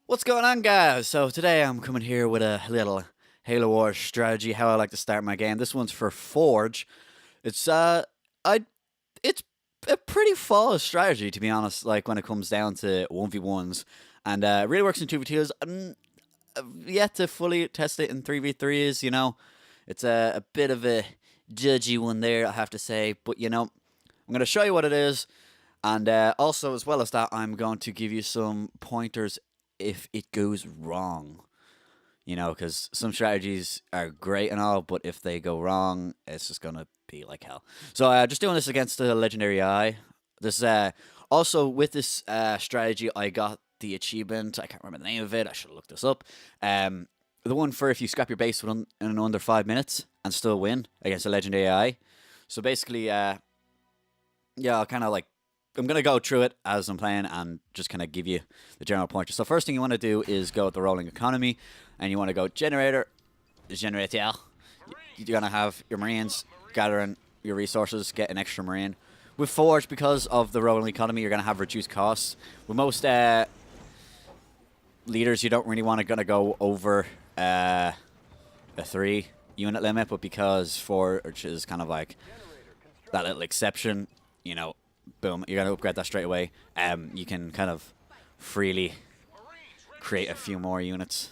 What's going on, guys? So today I'm coming here with a little Halo Wars strategy. How I like to start my game. This one's for Forge. It's I it's a pretty flawless strategy, to be honest. Like when it comes down to 1v1s, and it really works in 2v2s. I've yet to fully test it in 3v3s. It's a bit of a judgy one there, I have to say. But I'm gonna show you what it is. And also, as well as that, I'm going to give you some pointers if it goes wrong. Because some strategies are great and all, but if they go wrong, it's just going to be like hell. So, just doing this against the Legendary Eye. This Also, with this strategy, I got the achievement. I can't remember the name of it. I should have looked this up. The one for if you scrap your base in under 5 minutes and still win against a Legendary Eye. So, basically, yeah, I'll kind of like I'm going to go through it as I'm playing and just kind of give you the general pointer. So first thing you want to do is go with the rolling economy, and you want to go generator. You're going to have your marines gathering your resources, get an extra marine. With Forge, because of the rolling economy, you're going to have reduced costs. With most leaders, you don't really want to go over a 3 unit limit, but because Forge is kind of like that little exception, boom, you're going to upgrade that straight away. You can kind of freely create a few more units.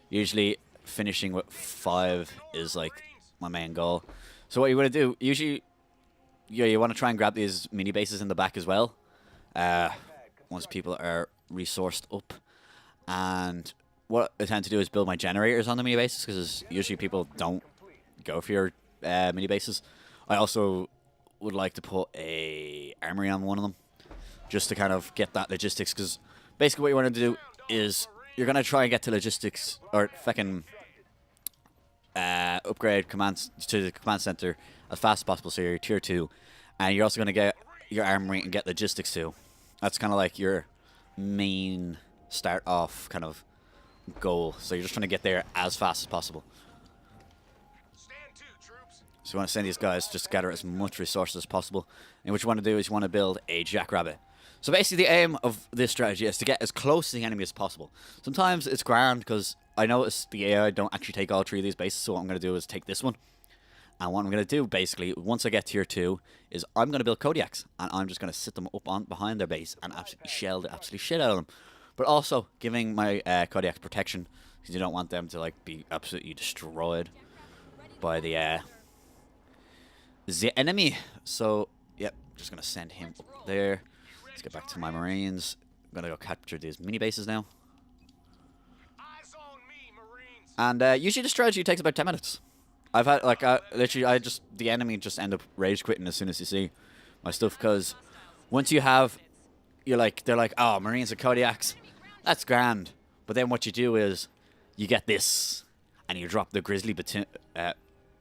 Usually finishing with 5 is like my main goal. So what you want to do, usually you want to try and grab these mini bases in the back as well. Once people are resourced up. And what I tend to do is build my generators on the mini bases, because usually people don't go for your mini bases. I also would like to put a Armory on one of them, just to kind of get that logistics, because basically what you want to do is you're going to try and get to logistics, or fucking upgrade commands to the command center as fast as possible, so you're tier 2, and you're also going to get your Armory and get logistics too. That's kind of like your main start off kind of goal, so you're just trying to get there as fast as possible. So you want to send these guys just to gather as much resources as possible. And what you want to do is you want to build a Jackrabbit. So basically the aim of this strategy is to get as close to the enemy as possible. Sometimes it's grand, because I notice the AI don't actually take all 3 of these bases, so what I'm going to do is take this one. And what I'm going to do, basically, once I get tier 2, is I'm going to build Kodiaks. And I'm just going to sit them up on behind their base and absolutely shell the absolute shit out of them. But also giving my Kodiaks protection, because you don't want them to be absolutely destroyed by the enemy. So, yep, just going to send him up there. Let's get back to my marines. I'm going to go capture these mini bases now. And usually the strategy takes about 10 minutes. I've had, the enemy just end up rage quitting as soon as you see my stuff, because once you have, they're like, oh, marines and Kodiaks, that's grand. But then what you do is you get this, and you drop the Grizzly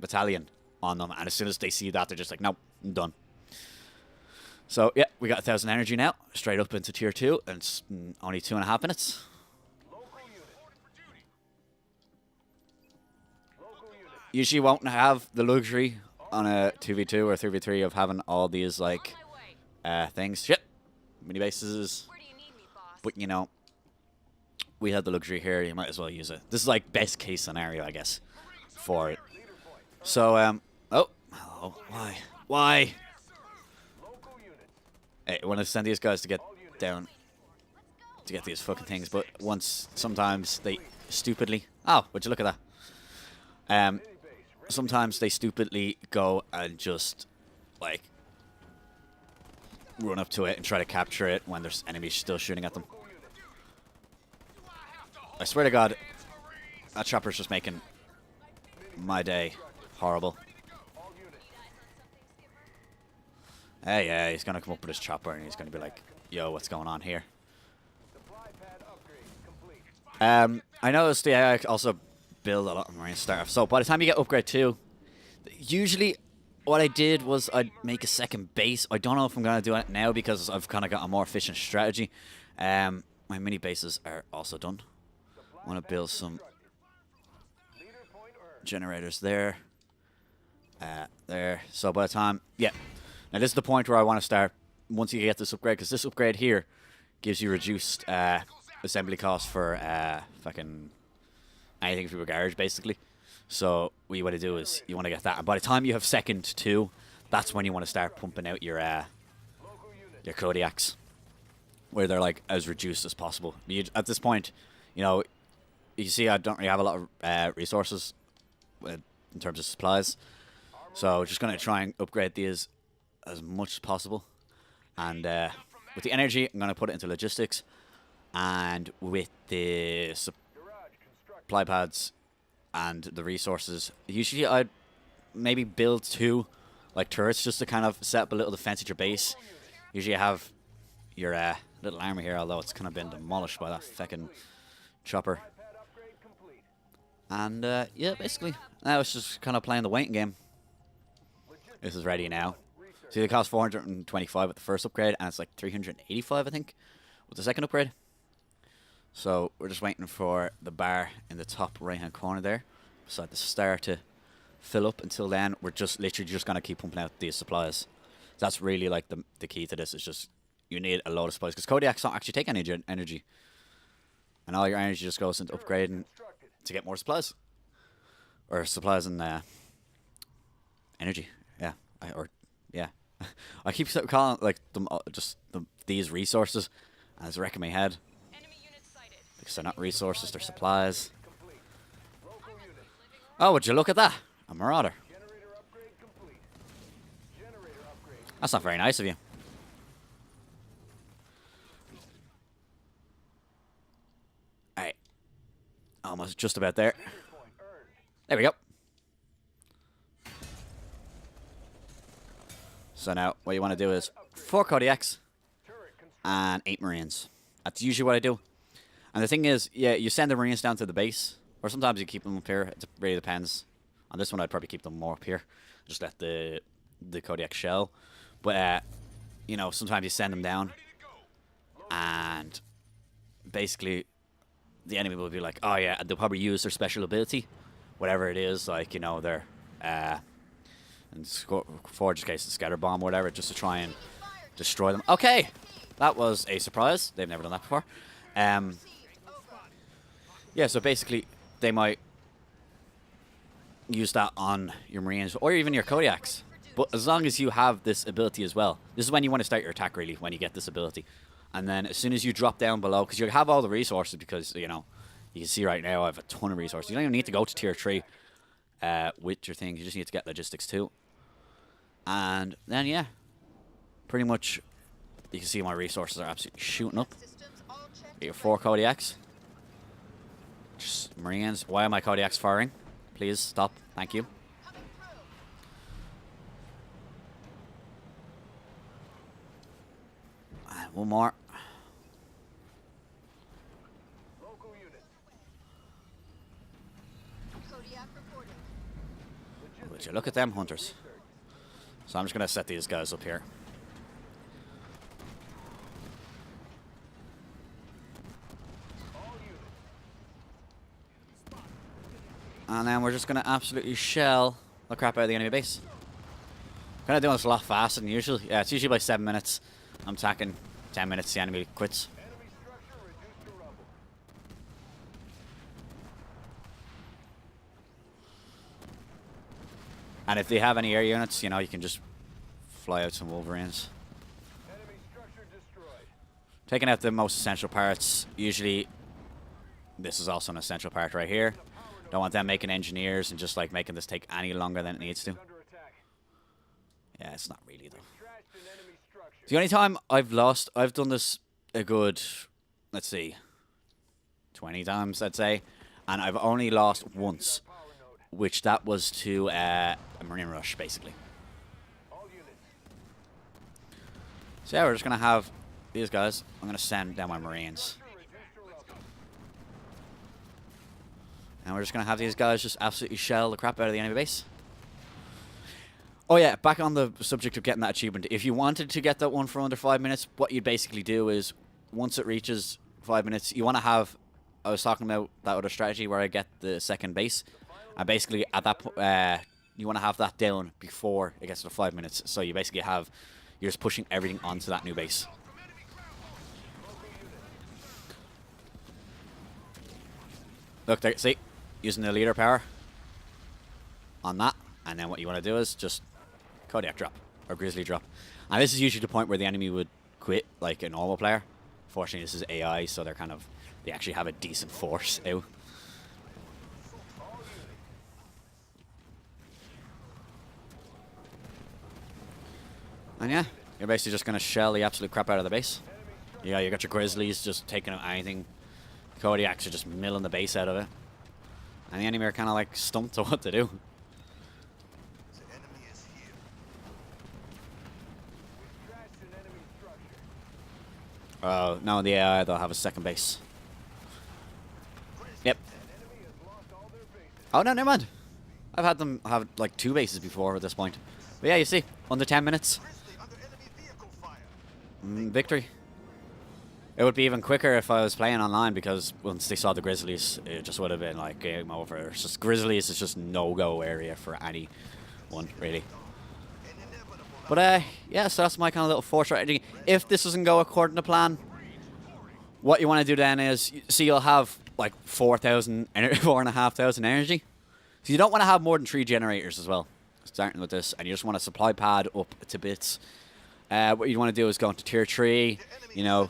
battalion on them, and as soon as they see that, they're just like, nope, I'm done. So yeah, we got 1,000 energy now, straight up into tier 2, and it's only 2.5 minutes. Usually won't have the luxury on a 2v2 or 3v3 of having all these things. Shit, mini bases. But we have the luxury here. You might as well use it. This is like best case scenario, I guess, for it. So oh, why? Hey, I want to send these guys to get down to get these fucking things, but sometimes they stupidly. Oh, would you look at that? Sometimes they stupidly go and just run up to it and try to capture it when there's enemies still shooting at them. I swear to God, that chopper's just making my day horrible. Hey, yeah, he's gonna come up with his chopper and he's gonna be like, yo, what's going on here? I noticed the AI also build a lot of marine staff. So by the time you get upgrade 2, usually what I did was I'd make a second base. I don't know if I'm going to do it now, because I've kind of got a more efficient strategy. My mini bases are also done. I want to build some generators there. There. So by the time, yeah. Now this is the point where I want to start once you get this upgrade, because this upgrade here gives you reduced assembly cost for fucking anything for your garage, basically. So what you want to do is you want to get that, and by the time you have second 2, that's when you want to start pumping out your Kodiaks, where they're like as reduced as possible. At this point, you know, you see I don't really have a lot of resources in terms of supplies, so just gonna try and upgrade these as much as possible. And with the energy, I'm gonna put it into logistics, and with the supply pads and the resources, usually I'd maybe build 2 like turrets just to kind of set up a little defense at your base. Usually you have your little armor here, although it's kind of been demolished by that fucking chopper. And yeah, basically now it's just kind of playing the waiting game. This is ready now. See, it cost 425 with the first upgrade, and it's like 385, I think, with the second upgrade. So we're just waiting for the bar in the top right-hand corner there, beside the star, to fill up. Until then, we're just literally just gonna keep pumping out these supplies. That's really like the key to this. Is just you need a lot of supplies, because Kodiaks don't actually take any energy, and all your energy just goes into upgrading to get more supplies, or supplies and energy. Yeah, yeah. I keep calling like them these resources, and it's wrecking my head. Because they're not resources, they're supplies. Oh, would you look at that? A marauder. That's not very nice of you. Alright. Almost just about there. There we go. So now, what you want to do is 4 Kodiaks and 8 Marines. That's usually what I do. And the thing is, yeah, you send the Marines down to the base, or sometimes you keep them up here. It really depends. On this one, I'd probably keep them more up here. Just let the Kodiak shell. But, you know, sometimes you send them down, and basically the enemy will be like, oh yeah, they'll probably use their special ability, whatever it is, like, you know, their, in Forge's case, the scatter bomb or whatever, just to try and destroy them. Okay, that was a surprise. They've never done that before. Yeah, so basically they might use that on your Marines or even your Kodiaks. But as long as you have this ability as well, this is when you want to start your attack, really, when you get this ability. And then as soon as you drop down below, because you have all the resources, because, you know, you can see right now I have a ton of resources. You don't even need to go to tier 3 with your thing. You just need to get logistics too. And then, yeah, pretty much you can see my resources are absolutely shooting up. Get your 4 Kodiaks. Just Marines. Why are my Kodiaks firing? Please stop. Thank you. And one more. Would you look at them hunters? So I'm just going to set these guys up here. And then we're just going to absolutely shell the crap out of the enemy base. Kind of doing this a lot faster than usual. Yeah, it's usually by 7 minutes. I'm attacking 10 minutes, the enemy quits. And if they have any air units, you know, you can just fly out some Wolverines. Taking out the most essential parts. Usually, this is also an essential part right here. Don't want them making engineers and just like making this take any longer than it needs to. Yeah, it's not really though. The only time I've lost, I've done this a good, let's see, 20 times, I'd say. And I've only lost once, which that was to a Marine Rush, basically. So yeah, we're just going to have these guys. I'm going to send down my Marines. And we're just going to have these guys just absolutely shell the crap out of the enemy base. Oh yeah, back on the subject of getting that achievement. If you wanted to get that one for under 5 minutes, what you'd basically do is, once it reaches 5 minutes, you want to have... I was talking about that other strategy where I get the second base. And basically, at that point, you want to have that down before it gets to 5 minutes. So you basically have... You're just pushing everything onto that new base. Look there, see? Using the leader power on that. And then what you want to do is just Kodiak drop. Or Grizzly drop. And this is usually the point where the enemy would quit, like a normal player. Fortunately, this is AI, so they're kind of... They actually have a decent force out. And yeah, you're basically just going to shell the absolute crap out of the base. Yeah, you got your Grizzlies just taking out anything. Kodiaks are just milling the base out of it. And the enemy are kind of like stumped to what to do. Oh, no, in the AI they'll have a second base. Yep. Oh, no, never mind. I've had them have like 2 bases before at this point. But yeah, you see, under 10 minutes. Victory. It would be even quicker if I was playing online, because once they saw the Grizzlies, it just would have been like game over. It's just Grizzlies is just no-go area for anyone, really. But yeah, so that's my kind of little force strategy. If this doesn't go according to plan, what you want to do then is, see, you'll have like 4,500 energy. So you don't want to have more than 3 generators as well, starting with this, and you just want a supply pad up to bits. What you want to do is go into tier 3, you know.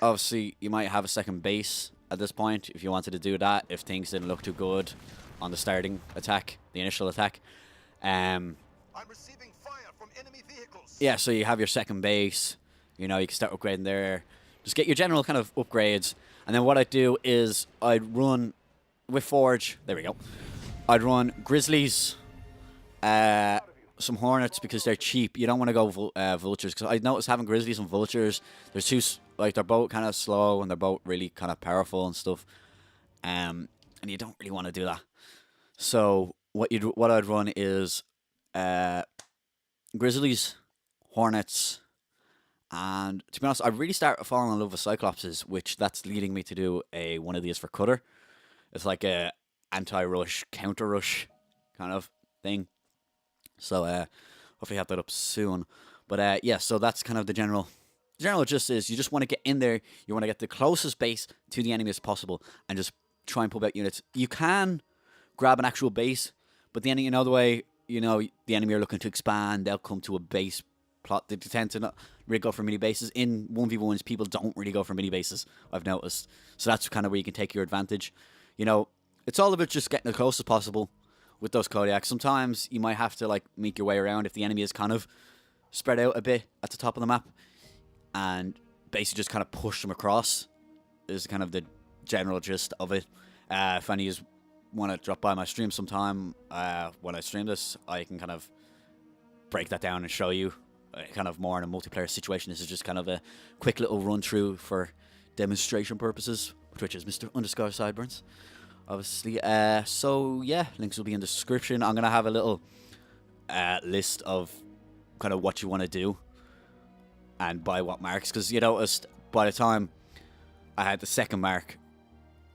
Obviously, you might have a second base at this point if you wanted to do that, if things didn't look too good on the starting attack, the initial attack. I'm receiving fire from enemy vehicles. Yeah, so you have your second base, you know, you can start upgrading there. Just get your general kind of upgrades. And then what I'd do is I'd run with Forge, there we go. I'd run Grizzlies, some Hornets because they're cheap. You don't want to go Vultures, because I noticed having Grizzlies and Vultures, there's two, like, they're both kind of slow and they're both really kind of powerful and stuff. And you don't really want to do that. So what I'd run is Grizzlies, Hornets, and to be honest, I really started falling in love with Cyclopses, which that's leading me to do one of these for Cutter. It's like a anti-rush, counter-rush kind of thing. So hopefully have that up soon. But yeah, so that's kind of the general gist is you just want to get in there. You want to get the closest base to the enemy as possible and just try and pull out units. You can grab an actual base, but the enemy, you know, the way, you know, the enemy are looking to expand, they'll come to a base plot. They tend to not really go for mini bases. In 1v1s, people don't really go for mini bases, I've noticed. So that's kind of where you can take your advantage. You know, it's all about just getting as close as possible with those Kodiaks. Sometimes you might have to, like, make your way around if the enemy is kind of spread out a bit at the top of the map, and basically just kind of push them across is kind of the general gist of it. If any of you want to drop by my stream sometime, when I stream this, I can kind of break that down and show you kind of more in a multiplayer situation. This is just kind of a quick little run through for demonstration purposes, which is Mr_Sidebyrnes, obviously. So yeah, links will be in the description. I'm gonna have a little list of kind of what you want to do and by what marks, because you noticed by the time I had the second mark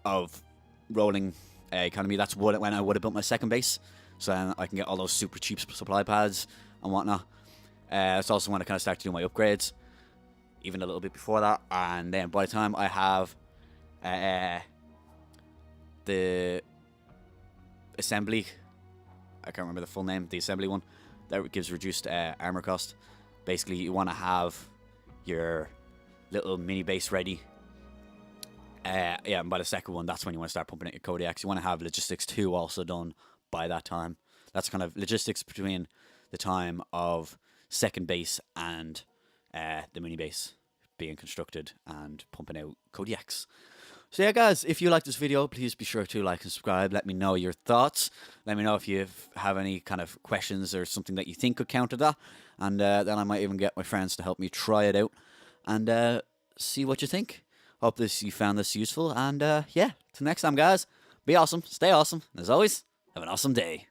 of rolling economy, that's when I would have built my second base, so then I can get all those super cheap supply pads and whatnot. It's also when I kind of start to do my upgrades, even a little bit before that. And then by the time I have the assembly, I can't remember the full name, the assembly one, that gives reduced armor cost. Basically, you want to have your little mini base ready. Yeah, and by the second one, that's when you want to start pumping out your Kodiaks. You want to have logistics 2 also done by that time. That's kind of logistics between the time of second base and the mini base being constructed and pumping out Kodiaks. So yeah, guys, if you like this video, please be sure to like and subscribe. Let me know your thoughts. Let me know if you have any kind of questions or something that you think could counter that. And then I might even get my friends to help me try it out and see what you think. Hope you found this useful. And yeah, till next time, guys, be awesome, stay awesome. And as always, have an awesome day.